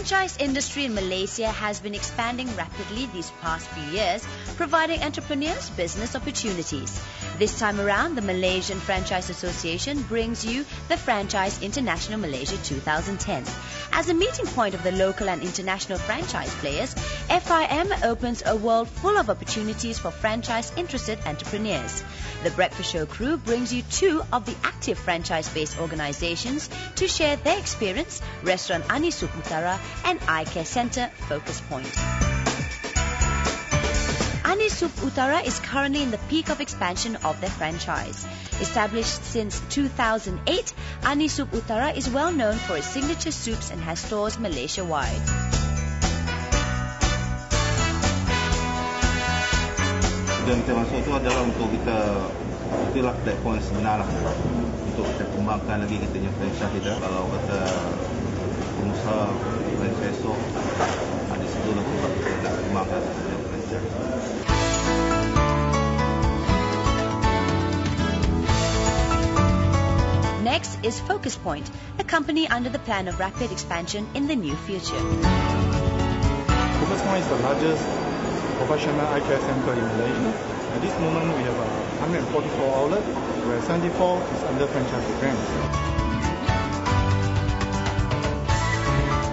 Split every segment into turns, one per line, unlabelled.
franchise industry in Malaysia has been expanding rapidly these past few years, providing entrepreneurs business opportunities. This time around, the Malaysian Franchise Association brings you the Franchise International Malaysia 2010. As a meeting point of the local and international franchise players, FIM opens a world full of opportunities for franchise-interested entrepreneurs. The Breakfast Show crew brings you two of the active franchise-based organizations to share their experience, Restaurant Anisub Utara and Eye Care Centre Focus Point. Anisub Utara is currently in the peak of expansion of their franchise. Established since 2008, Anisub Utara is well known for its signature soups and has stores Malaysia-wide.
Dan kita masuk itu adalah untuk kita, itulah platform sebenar lah untuk kita kembangkan lagi kita punya franchise kita. Kalau kata pengusaha franchise esok ada situ lah sebab kita nak kembangkan franchise.
Next is Focus Point, a company under the plan of rapid expansion in the near future.
Focus Point is the largest professional eye care center in Malaysia. At this moment, we have 144 outlets, where 74 is under franchise programs.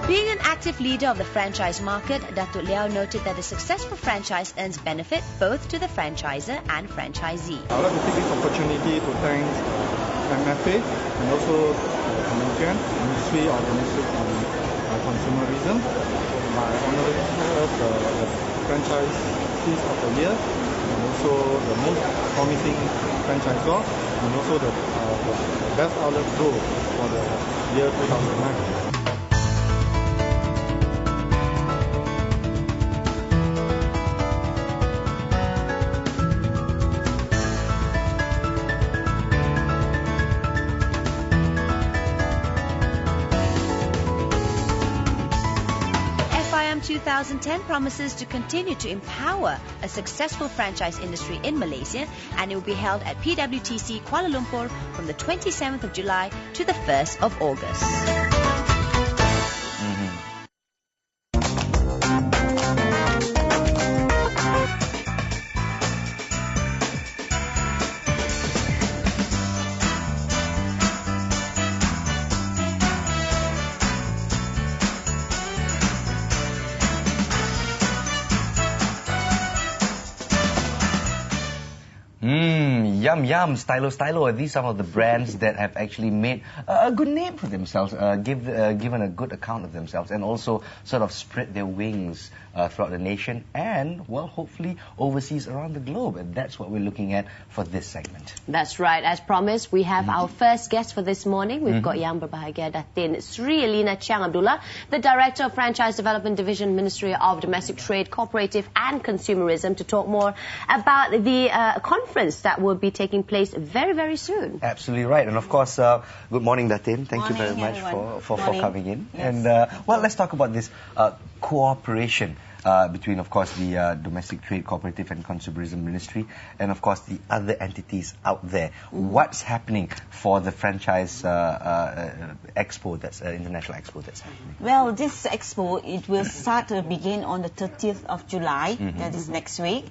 Being an active leader of the franchise market, Datuk Liao noted that a successful franchise earns benefit both to the franchisor and franchisee.
I would like to take this opportunity to thank MFA and also the Commission, Ministry of Domestic and Consumerism by honoring us the franchisees of the year and also the most promising franchisor and also the best outlet group for the year 2009.
FIM 2010 promises to continue to empower a successful franchise industry in Malaysia, and it will be held at PWTC Kuala Lumpur from the 27th of July to the 1st of August.
Yum, yum, stylo. These are some of the brands that have actually made a good name for themselves, given a good account of themselves, and also sort of spread their wings throughout the nation and, well, hopefully overseas around the globe. And that's what we're looking at for this segment.
That's right. As promised, we have our first guest for this morning. We've got Yang Berbahagia Datin Sri Elina Chiang Abdullah, the Director of Franchise Development Division, Ministry of Domestic Trade, Cooperative and Consumerism, to talk more about the conference that will be taking place very, very soon.
Absolutely right. And of course, good morning, Datin. Thank you very much for coming in. Yes. And well, let's talk about this cooperation between, of course, the Domestic Trade, Cooperative and Consumerism Ministry and, of course, the other entities out there. What's happening for the franchise expo, that's international expo that's happening?
Well, this expo, it will start to begin on the 30th of July, that is next week.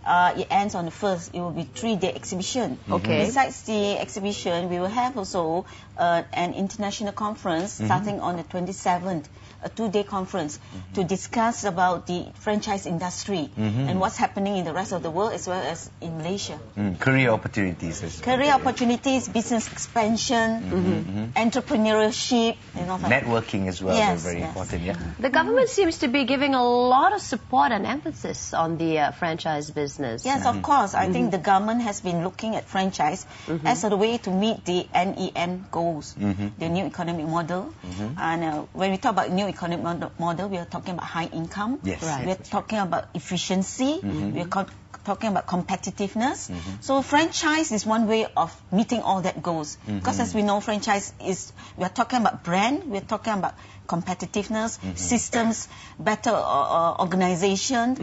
It ends on the 1st. It will be 3-day exhibition.
Okay.
Besides the exhibition, we will have also an international conference starting on the 27th. A 2-day conference to discuss about the franchise industry and what's happening in the rest of the world as well as in Malaysia.
Career opportunities.
Career opportunities, business expansion, entrepreneurship, and all that.
Networking as well,
yes,
very important. Yeah.
The government seems to be giving a lot of support and emphasis on the franchise business.
Yes, of course. I think the government has been looking at franchise as a way to meet the NEM goals, the new economic model. And when we talk about new economic model, we are talking about high income.
Yes.
Right.
We are talking about efficiency. We are talking about competitiveness. So franchise is one way of meeting all that goals. Because as we know, franchise is, we are talking about brand, we are talking about competitiveness, systems, better organization,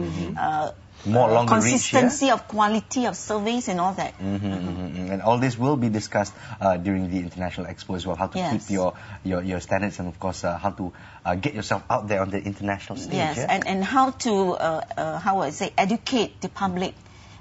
more longer
consistency of quality of service and all that.
And all this will be discussed during the International Expo as well, how to keep your standards and of course how to get yourself out there on the international stage.
Yes, and how to, how would I say, educate the public,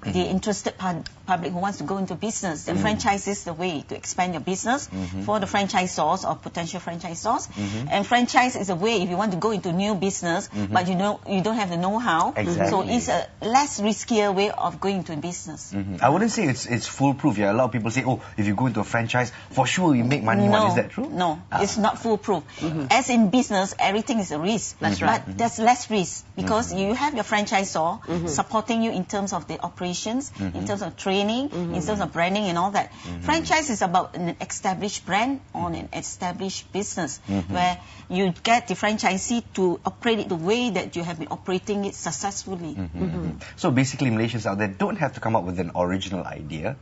the interested public who wants to go into business. The franchise is the way to expand your business for the franchisors or potential franchisors. And franchise is a way if you want to go into new business, but you don't have the know-how. So it's a less riskier way of going into business.
I wouldn't say it's foolproof. Yeah, a lot of people say, oh, if you go into a franchise, for sure you make money.
No,
is that true?
No, it's not foolproof. As in business, everything is a risk.
That's right.
But there's less risk because you have your franchisor supporting you in terms of the operations, in terms of training, in terms of branding and all that. Franchise is about an established brand or an established business where you get the franchisee to operate it the way that you have been operating it successfully.
So basically Malaysians out there don't have to come up with an original idea.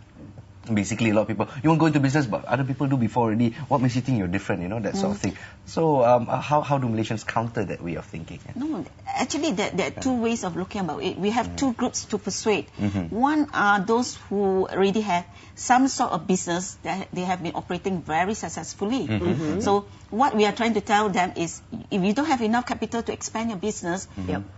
Basically, a lot of people, you want to go into business, but other people do before already. What makes you think you're different, you know, that sort of thing. So, how do Malaysians counter that way of thinking?
No, actually, there are two ways of looking about it. We have two groups to persuade. One are those who already have some sort of business that they have been operating very successfully. So, what we are trying to tell them is, if you don't have enough capital to expand your business,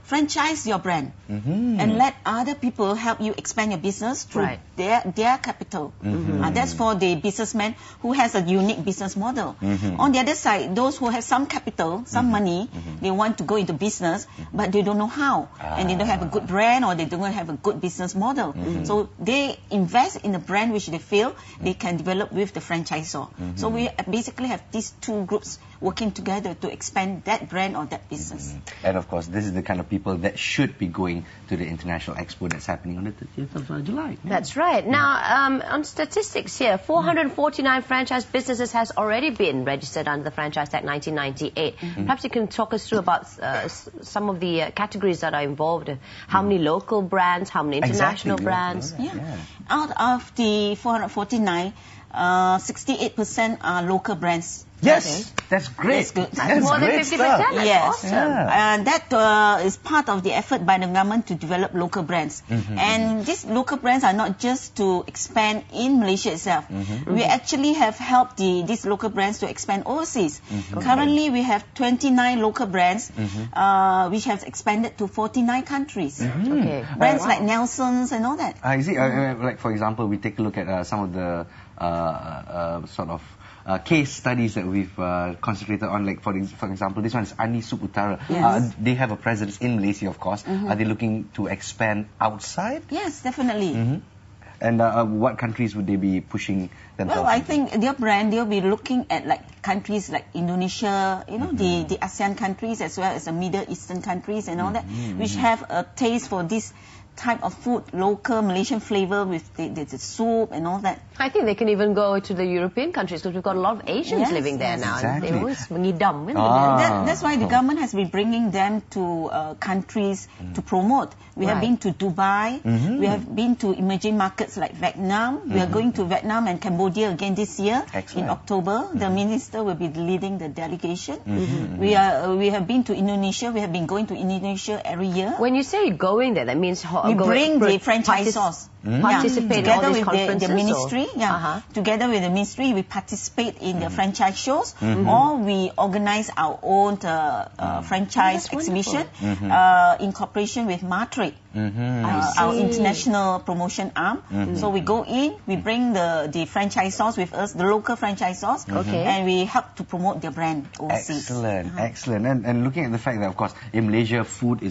franchise your brand and let other people help you expand your business through their capital. That's for the businessman who has a unique business model. On the other side, those who have some capital, some money, they want to go into business, but they don't know how, and they don't have a good brand or they don't have a good business model. So they invest in a brand which they feel they can develop with the franchisor. So we basically have these two groups working together to expand that brand or that business.
And of course, this is the kind of people that should be going to the International Expo that's happening on the 30th of July.
That's right. Now, on statistics here, 449 franchise businesses has already been registered under the Franchise Act 1998. Perhaps you can talk us through about some of the categories that are involved. How many local brands, how many international brands?
Out of the 449, 68% are local brands.
Yes, that's great.
That's good.
That's more than 50%. That's awesome.
And that is part of the effort by the government to develop local brands. And these local brands are not just to expand in Malaysia itself. We actually have helped these local brands to expand overseas. Currently, we have 29 local brands which have expanded to 49 countries. Brands like Nelson's and all that.
I see. Like, for example, we take a look at some of the sort of case studies that we've concentrated on, like for example, this one is Ani Sup Utara. They have a presence in Malaysia, of course. Are they looking to expand outside?
Yes, definitely.
And what countries would they be pushing themselves?
Well, I think their brand, they'll be looking at like countries like Indonesia, you know, the ASEAN countries as well as the Middle Eastern countries and all that, which have a taste for this type of food, local Malaysian flavor with the soup and all that.
I think they can even go to the European countries because we've got a lot of Asians living there now.
Exactly.
They always mengidam.
That's why the government has been bringing them to countries to promote. We have been to Dubai. We have been to emerging markets like Vietnam. We are going to Vietnam and Cambodia again this year in October. The minister will be leading the delegation. We have been to Indonesia. We have been going to Indonesia every year.
When you say going there, that means
we bring the franchisors.
Participate in all
together
these
with
conferences,
the ministry, together with the ministry, we participate in the franchise shows, or we organize our own franchise exhibition in cooperation with Matrix, our international promotion arm. So we go in, we bring the franchisors with us, the local franchisors, and we help to promote their brand overseas.
Excellent, excellent. And looking at the fact that, of course, in Malaysia, food is